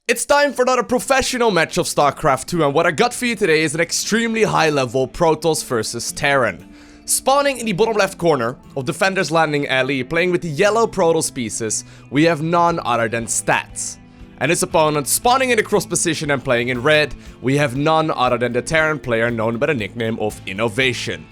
It's time for another professional match of StarCraft 2, and what I got for you today is an extremely high-level Protoss versus Terran. Spawning in the bottom left corner of Defender's Landing Alley, playing with the yellow Protoss pieces, we have none other than Stats. And his opponent spawning in the cross position and playing in red, we have none other than the Terran player known by the nickname of INnoVation.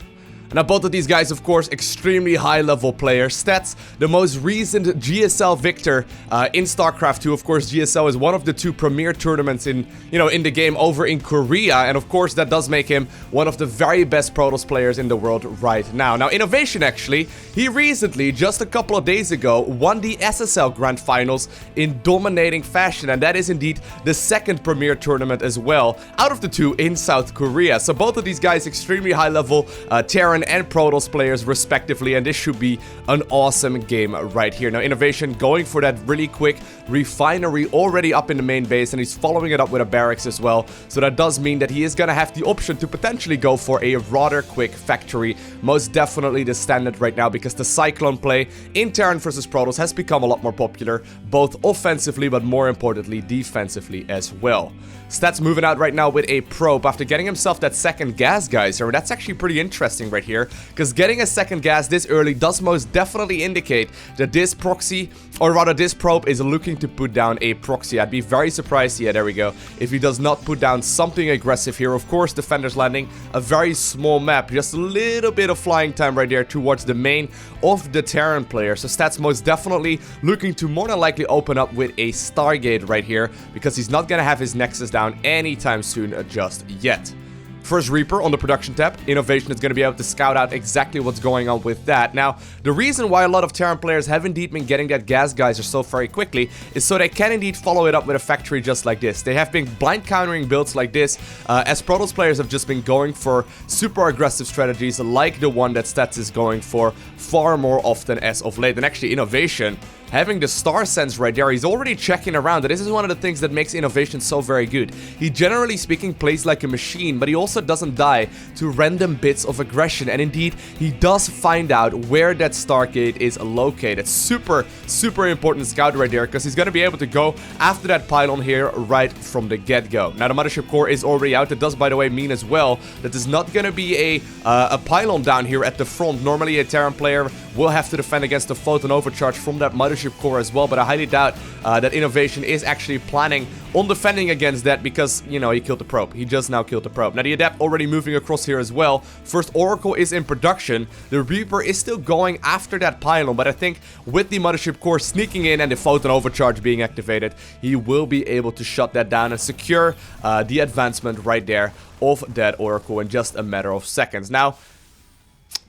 Now both of these guys, of course, extremely high-level players. Stats, the most recent GSL victor in StarCraft 2. Of course, GSL is one of the two premier tournaments in the game over in Korea, and of course that does make him one of the very best Protoss players in the world right now. Now, INnoVation actually, he recently, just a couple of days ago, won the SSL Grand Finals in dominating fashion, and that is indeed the second premier tournament as well, out of the two in South Korea. So both of these guys extremely high-level Terran and Protoss players respectively, and this should be an awesome game right here. Now INnoVation going for that really quick refinery already up in the main base, and he's following it up with a barracks as well, so that does mean that he is gonna have the option to potentially go for a rather quick factory. Most definitely the standard right now, because the Cyclone play in Terran versus Protoss has become a lot more popular, both offensively but more importantly defensively as well. Stats moving out right now with a probe after getting himself that second gas geyser. That's actually pretty interesting right here, because getting a second gas this early does most definitely indicate that this proxy, or rather this probe, is looking to put down a proxy. I'd be very surprised, yeah, there we go, if he does not put down something aggressive here. Of course, Defender's Landing, a very small map, just a little bit of flying time right there towards the main of the Terran player. So Stats most definitely looking to more than likely open up with a Stargate right here, because he's not gonna have his Nexus down anytime soon just yet. First Reaper on the production tab. INnoVation is going to be able to scout out exactly what's going on with that. Now, the reason why a lot of Terran players have indeed been getting that gas geyser so very quickly is so they can indeed follow it up with a factory just like this. They have been blind countering builds like this, as Protoss players have just been going for super aggressive strategies like the one that Stats is going for far more often as of late. And actually INnoVation, having the star sense right there, he's already checking around. This is one of the things that makes INnoVation so very good. He generally speaking plays like a machine, but he also doesn't die to random bits of aggression. And indeed, he does find out where that Stargate is located. Super, super important scout right there, because he's going to be able to go after that pylon here right from the get-go. Now, the mothership core is already out. That does, by the way, mean as well that there's not going to be a pylon down here at the front. Normally, a Terran player will have to defend against the photon overcharge from that mothership core as well, but I highly doubt that INnoVation is actually planning on defending against that, because, you know, he killed the probe. He just now killed the probe. Now, the Adept already moving across here as well. First Oracle is in production. The Reaper is still going after that pylon, but I think with the mothership core sneaking in and the photon overcharge being activated, he will be able to shut that down and secure the advancement right there of that Oracle in just a matter of seconds. Now,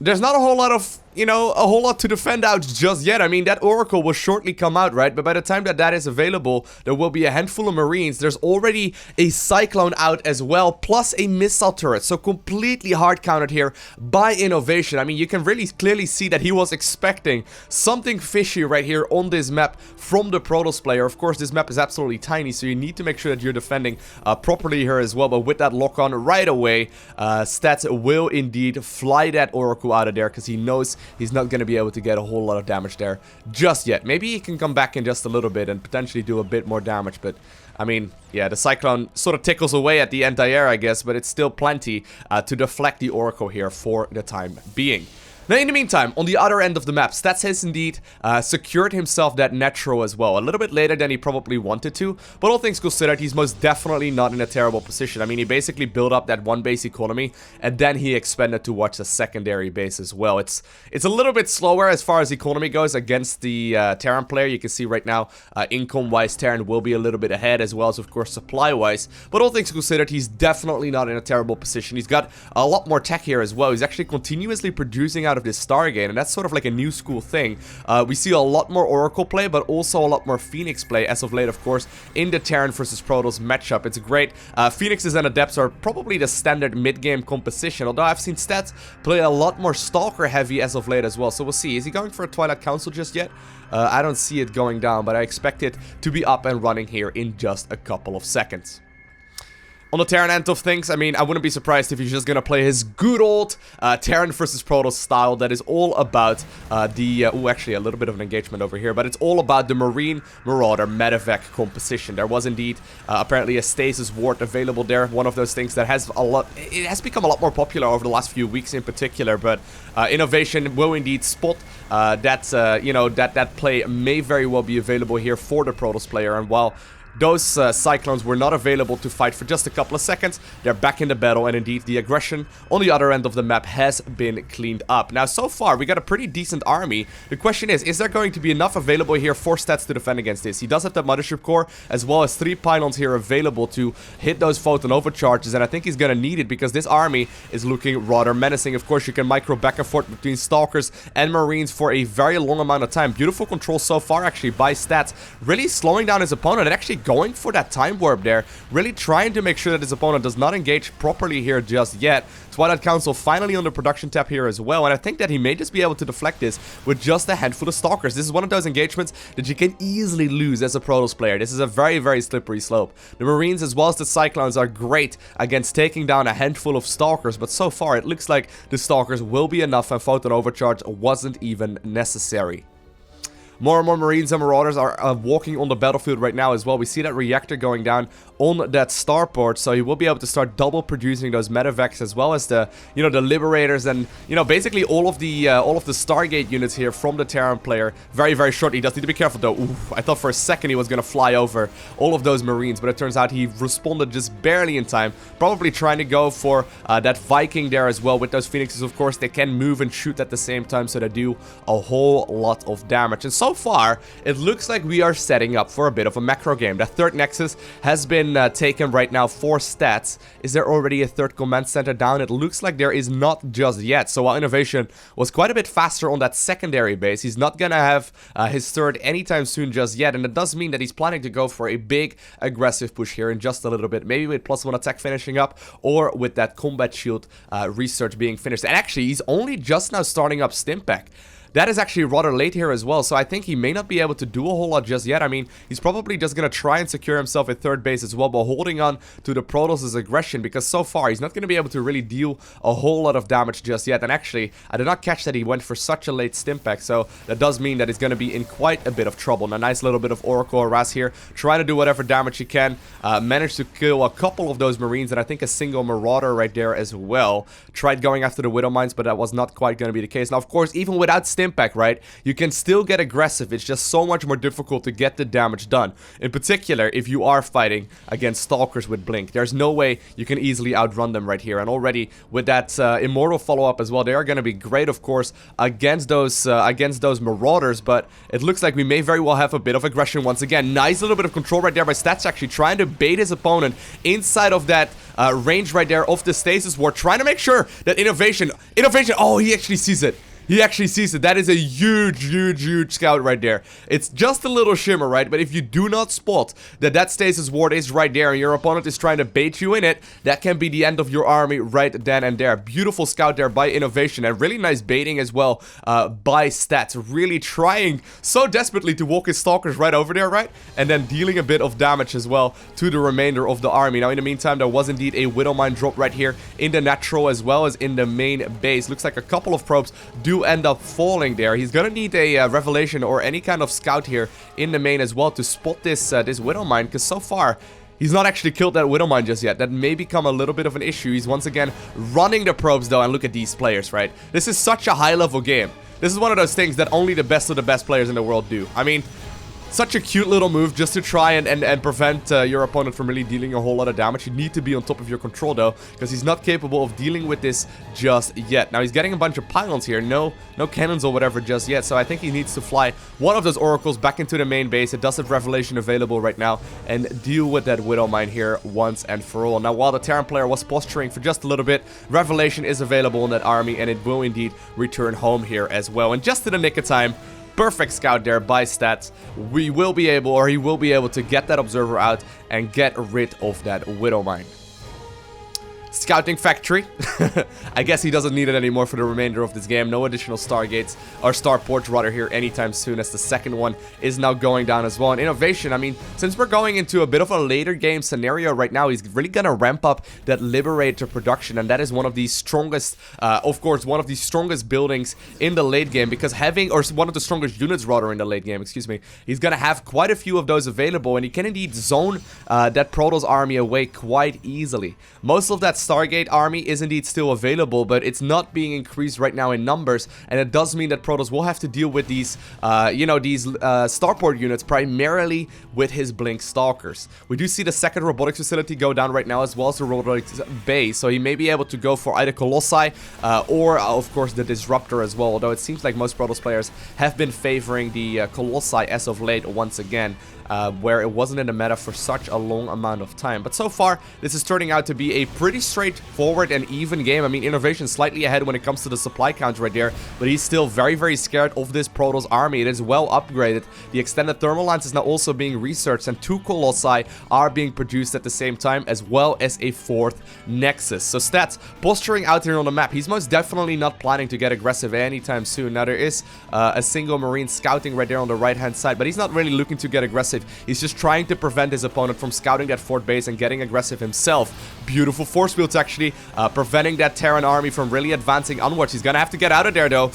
there's not a whole lot of, a whole lot to defend out just yet. I mean, that Oracle will shortly come out, right? But by the time that that is available, there will be a handful of Marines. There's already a Cyclone out as well, plus a missile turret. So completely hard countered here by INnoVation. I mean, you can really clearly see that he was expecting something fishy right here on this map from the Protoss player. Of course, this map is absolutely tiny, so you need to make sure that you're defending properly here as well. But with that lock-on right away, Stats will indeed fly that Oracle out of there, because he knows he's not going to be able to get a whole lot of damage there just yet. Maybe he can come back in just a little bit and potentially do a bit more damage, but I mean, yeah, the Cyclone sort of tickles away at the anti-air, I guess, but it's still plenty to deflect the Oracle here for the time being. Now, in the meantime, on the other end of the map, Stats has indeed secured himself that Netro as well. A little bit later than he probably wanted to, but all things considered, he's most definitely not in a terrible position. I mean, he basically built up that one base economy, and then he expanded towards the secondary base as well. It's a little bit slower as far as economy goes against the Terran player. You can see right now, income-wise, Terran will be a little bit ahead, as well as, of course, supply-wise. But all things considered, he's definitely not in a terrible position. He's got a lot more tech here as well. He's actually continuously producing out of this Stargate, and that's sort of like a new school thing. We see a lot more Oracle play, but also a lot more Phoenix play as of late, of course, in the Terran versus Protoss matchup. It's great. Phoenixes and Adepts are probably the standard mid-game composition, although I've seen Stats play a lot more Stalker heavy as of late as well, so we'll see. Is he going for a Twilight Council just yet? I don't see it going down, but I expect it to be up and running here in just a couple of seconds. On the Terran end of things, I mean, I wouldn't be surprised if he's just gonna play his good old Terran versus Protoss style that is all about actually a little bit of an engagement over here, but it's all about the Marine Marauder medevac composition. There was indeed apparently a stasis ward available there, one of those things that has it has become a lot more popular over the last few weeks in particular, but INnoVation will indeed spot that play may very well be available here for the Protoss player, and while those Cyclones were not available to fight for just a couple of seconds, they're back in the battle, and indeed the aggression on the other end of the map has been cleaned up. Now, so far, we got a pretty decent army. The question is there going to be enough available here for stats to defend against this? He does have that Mothership Core, as well as 3 pylons here available to hit those photon overcharges, and I think he's gonna need it because this army is looking rather menacing. Of course, you can micro back and forth between Stalkers and Marines for a very long amount of time. Beautiful control so far, actually, by stats, really slowing down his opponent and actually going for that time warp there, really trying to make sure that his opponent does not engage properly here just yet. Twilight Council finally on the production tab here as well, and I think that he may just be able to deflect this with just a handful of Stalkers. This is one of those engagements that you can easily lose as a Protoss player. This is a very, very slippery slope. The Marines as well as the Cyclones are great against taking down a handful of Stalkers, but so far it looks like the Stalkers will be enough and photon overcharge wasn't even necessary. More and more Marines and Marauders are walking on the battlefield right now as well. We see that reactor going down on that starport, so he will be able to start double producing those medevacs as well as the, the Liberators and, basically all of the Stargate units here from the Terran player. Very, very short. He does need to be careful though. Oof, I thought for a second he was going to fly over all of those Marines, but it turns out he responded just barely in time. Probably trying to go for that Viking there as well with those Phoenixes. Of course, they can move and shoot at the same time, so they do a whole lot of damage. And so far, it looks like we are setting up for a bit of a macro game. That third Nexus has been taken right now for stats. Is there already a third command center down? It looks like there is not just yet. So while INnoVation was quite a bit faster on that secondary base, he's not gonna have his third anytime soon just yet. And it does mean that he's planning to go for a big aggressive push here in just a little bit. Maybe with +1 attack finishing up, or with that combat shield research being finished. And actually, he's only just now starting up Stimpack. That is actually rather late here as well, so I think he may not be able to do a whole lot just yet. I mean, he's probably just going to try and secure himself a third base as well, but holding on to the Protoss' aggression, because so far he's not going to be able to really deal a whole lot of damage just yet. And actually, I did not catch that he went for such a late Stimpack, so that does mean that he's going to be in quite a bit of trouble. And a nice little bit of Oracle Harass here, trying to do whatever damage he can. Managed to kill a couple of those Marines, and I think a single Marauder right there as well. Tried going after the Widow Mines, but that was not quite going to be the case. Now, of course, even without Stimpack, right, you can still get aggressive. It's just so much more difficult to get the damage done. In particular, if you are fighting against Stalkers with Blink, there's no way you can easily outrun them right here. And already with that Immortal follow-up as well, they are going to be great, of course, against those Marauders. But it looks like we may very well have a bit of aggression once again. Nice little bit of control right there by Stats, actually trying to bait his opponent inside of that range right there of the Stasis Ward, trying to make sure that INnoVation, oh, he actually sees it. He actually sees it. That is a huge, huge, huge scout right there. It's just a little shimmer, right? But if you do not spot that Stasis Ward is right there and your opponent is trying to bait you in it, that can be the end of your army right then and there. Beautiful scout there by INnoVation, and really nice baiting as well by Stats. Really trying so desperately to walk his Stalkers right over there, right? And then dealing a bit of damage as well to the remainder of the army. Now, in the meantime, there was indeed a Widow Mine drop right here in the natural as well as in the main base. Looks like a couple of probes do end up falling there. He's gonna need a revelation or any kind of scout here in the main as well to spot this this Widow Mine, because so far he's not actually killed that Widow Mine just yet. That may become a little bit of an issue. He's once again running the probes though, and look at these players, right? This is such a high level game. This is one of those things that only the best of the best players in the world do. I mean, such a cute little move just to try and prevent your opponent from really dealing a whole lot of damage. You need to be on top of your control though, because he's not capable of dealing with this just yet. Now he's getting a bunch of pylons here, no cannons or whatever just yet, so I think he needs to fly one of those oracles back into the main base. It does have revelation available right now, and deal with that Widow Mine here once and for all. Now while the Terran player was posturing for just a little bit, revelation is available in that army, and it will indeed return home here as well. And just in the nick of time, perfect scout there by Stats. He will be able to get that observer out and get rid of that Widow Mine. Scouting factory. I guess he doesn't need it anymore for the remainder of this game. No additional Stargates, or starports rather, here anytime soon, as the second one is now going down as well. And INnoVation, I mean, since we're going into a bit of a later game scenario right now, he's really gonna ramp up that Liberator production, and that is one of the strongest, of course, one of the strongest buildings in the late game, because having, or one of the strongest units rather in the late game, excuse me, he's gonna have quite a few of those available, and he can indeed zone that Protoss army away quite easily. Most of that Stargate army is indeed still available, but it's not being increased right now in numbers, and it does mean that Protoss will have to deal with these, you know, these starport units primarily with his Blink Stalkers. We do see the second robotics facility go down right now, as well as the robotics base, so he may be able to go for either Colossi or, of course, the Disruptor as well, although it seems like most Protoss players have been favoring the Colossi as of late once again. Where it wasn't in the meta for such a long amount of time. But so far, this is turning out to be a pretty straightforward and even game. I mean, INnoVation slightly ahead when it comes to the supply count right there, but he's still very, very scared of this Protoss army. It is well upgraded. The extended thermal lance is now also being researched, and 2 Colossi are being produced at the same time, as well as a 4th Nexus. So Stats posturing out here on the map. He's most definitely not planning to get aggressive anytime soon. Now, there is a single Marine scouting right there on the right-hand side, but he's not really looking to get aggressive. He's just trying to prevent his opponent from scouting that fort base and getting aggressive himself. Beautiful force fields, actually, preventing that Terran army from really advancing onwards. He's gonna have to get out of there, though.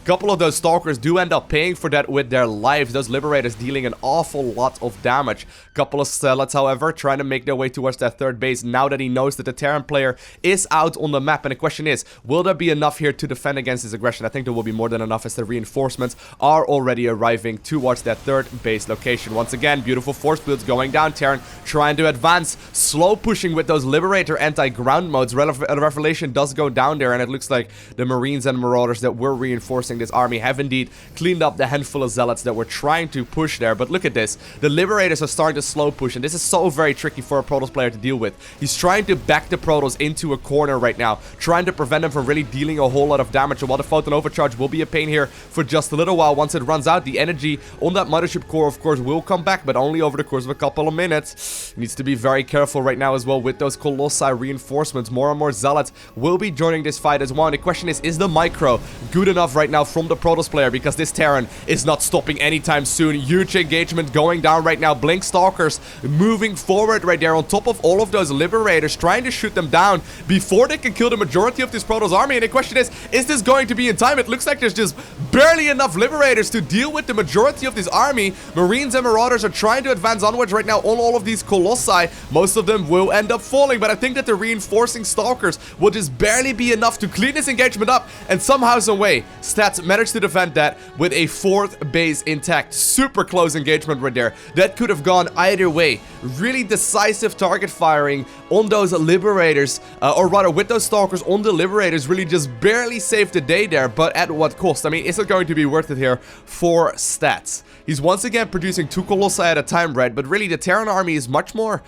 Couple of those Stalkers do end up paying for that with their lives. Those Liberators dealing an awful lot of damage. Couple of Zealots, however, trying to make their way towards that third base now that he knows that the Terran player is out on the map. And the question is, will there be enough here to defend against his aggression? I think there will be more than enough, as the reinforcements are already arriving towards that third base location. Once again, beautiful force fields going down. Terran trying to advance, slow pushing with those Liberator anti-ground modes. Revelation does go down there, and it looks like the Marines and Marauders that were reinforcing this army have indeed cleaned up the handful of Zealots that were trying to push there. But look at this. The Liberators are starting to slow push, and this is so very tricky for a Protoss player to deal with. He's trying to back the Protoss into a corner right now, trying to prevent them from really dealing a whole lot of damage. And while the Photon Overcharge will be a pain here for just a little while, once it runs out, the energy on that Mothership core, of course, will come back, but only over the course of a couple of minutes. Needs to be very careful right now as well with those Colossi reinforcements. More and more Zealots will be joining this fight as well. And the question is the Micro good enough right now from the Protoss player? Because this Terran is not stopping anytime soon. Huge engagement going down right now. Blink Stalkers moving forward right there on top of all of those Liberators, trying to shoot them down before they can kill the majority of this Protoss army. And the question is this going to be in time? It looks like there's just barely enough Liberators to deal with the majority of this army. Marines and Marauders are trying to advance onwards right now on all of these Colossi. Most of them will end up falling, but I think that the reinforcing Stalkers will just barely be enough to clean this engagement up, and somehow, some way, Stats managed to defend that with a 4th base intact. Super close engagement right there. That could have gone either way. Really decisive target firing on those Liberators, or rather with those Stalkers on the Liberators, really just barely saved the day there, but at what cost? I mean, is it going to be worth it here for Stats? He's once again producing 2 Colossi at a time, right? But really, the Terran army is much more,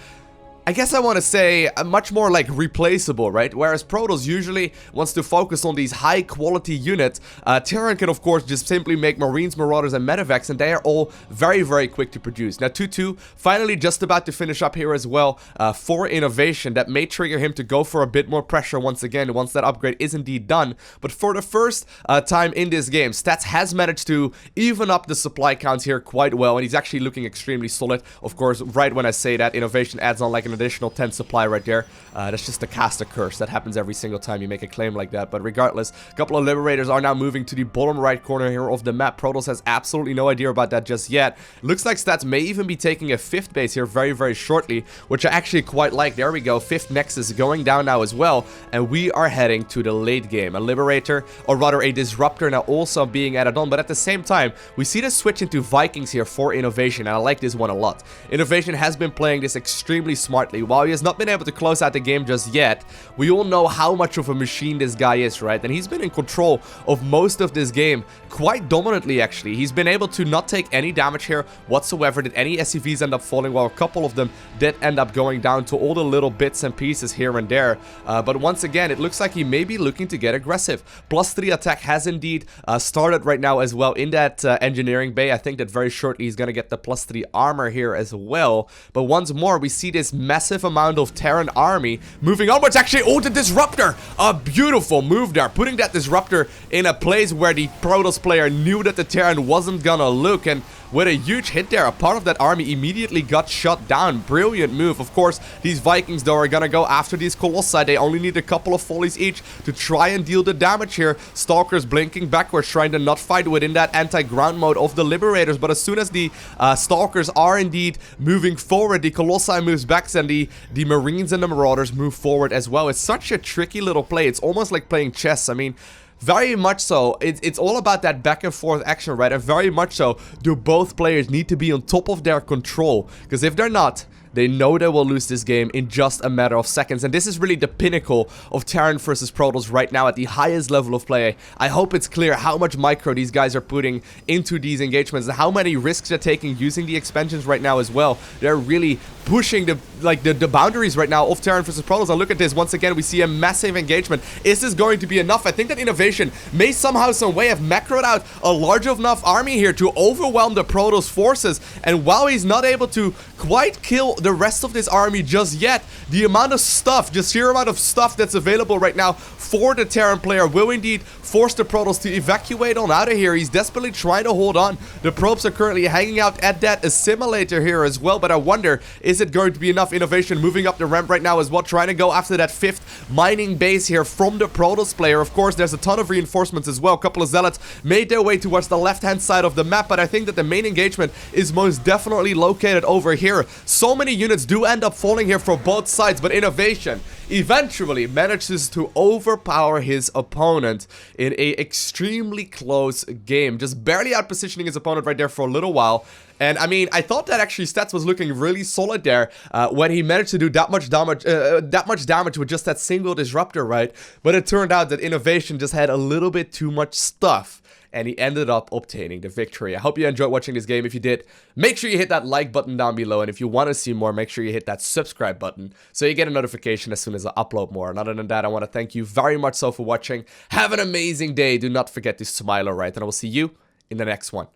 I guess I want to say, much more like replaceable, right? Whereas Protoss usually wants to focus on these high quality units, Terran can of course just simply make Marines, Marauders, and Medevacs, and they are all very, very quick to produce. Now 2-2, finally just about to finish up here as well for INnoVation. That may trigger him to go for a bit more pressure once again, once that upgrade is indeed done. But for the first time in this game, Stats has managed to even up the supply counts here quite well, and he's actually looking extremely solid. Of course, right when I say that, INnoVation adds on like an additional 10 supply right there. That's just a caster curse. That happens every single time you make a claim like that. But regardless, a couple of Liberators are now moving to the bottom right corner here of the map. Protoss has absolutely no idea about that just yet. Looks like Stats may even be taking a 5th base here very, very shortly, which I actually quite like. There we go. 5th Nexus going down now as well. And we are heading to the late game. A Liberator, or rather a Disruptor, now also being added on. But at the same time, we see the switch into Vikings here for INnoVation. And I like this one a lot. INnoVation has been playing this extremely smartly. While he has not been able to close out the game just yet, we all know how much of a machine this guy is, right? And he's been in control of most of this game quite dominantly, actually. He's been able to not take any damage here whatsoever. Did any SCVs end up falling? Well, a couple of them did end up going down to all the little bits and pieces here and there. But once again, it looks like he may be looking to get aggressive. +3 attack has indeed started right now as well in that engineering bay. I think that very shortly he's going to get the +3 armor here as well. But once more, we see this massive amount of Terran army moving onwards. Actually, oh, the Disruptor! A beautiful move there, putting that Disruptor in a place where the Protoss player knew that the Terran wasn't gonna look, and with a huge hit there, a part of that army immediately got shut down. Brilliant move. Of course, these Vikings, though, are gonna go after these Colossi. They only need a couple of volleys each to try and deal the damage here. Stalkers blinking backwards, trying to not fight within that anti-ground mode of the Liberators. But as soon as the Stalkers are indeed moving forward, the Colossi moves back, and the Marines and the Marauders move forward as well. It's such a tricky little play. It's almost like playing chess. I mean, very much so. It's all about that back and forth action, right? And very much so do both players need to be on top of their control. Because if they're not, they know they will lose this game in just a matter of seconds. And this is really the pinnacle of Terran versus Protoss right now at the highest level of play. I hope it's clear how much micro these guys are putting into these engagements and how many risks they're taking using the expansions right now as well. They're really pushing the boundaries right now of Terran versus Protoss. And look at this. Once again, we see a massive engagement. Is this going to be enough? I think that INnoVation may somehow, some way have macroed out a large enough army here to overwhelm the Protoss forces. And while he's not able to quite kill the rest of this army just yet, the amount of stuff, just sheer amount of stuff that's available right now for the Terran player will indeed force the Protoss to evacuate on out of here. He's desperately trying to hold on. The probes are currently hanging out at that assimilator here as well, but I wonder, is it going to be enough? INnoVation moving up the ramp right now as well, trying to go after that 5th mining base here from the Protoss player. Of course, there's a ton of reinforcements as well. A couple of Zealots made their way towards the left-hand side of the map, but I think that the main engagement is most definitely located over here. So many units do end up falling here for both sides, but INnoVation eventually manages to overpower his opponent in a extremely close game, just barely out-positioning his opponent right there for a little while. And I mean, I thought that actually stats was looking really solid there when he managed to do that much damage with just that single Disruptor, right? But it turned out that INnoVation just had a little bit too much stuff, and he ended up obtaining the victory. I hope you enjoyed watching this game. If you did, make sure you hit that like button down below, and if you want to see more, make sure you hit that subscribe button so you get a notification as soon as I upload more. And other than that, I want to thank you very much so for watching. Have an amazing day. Do not forget to smile, alright? And I will see you in the next one.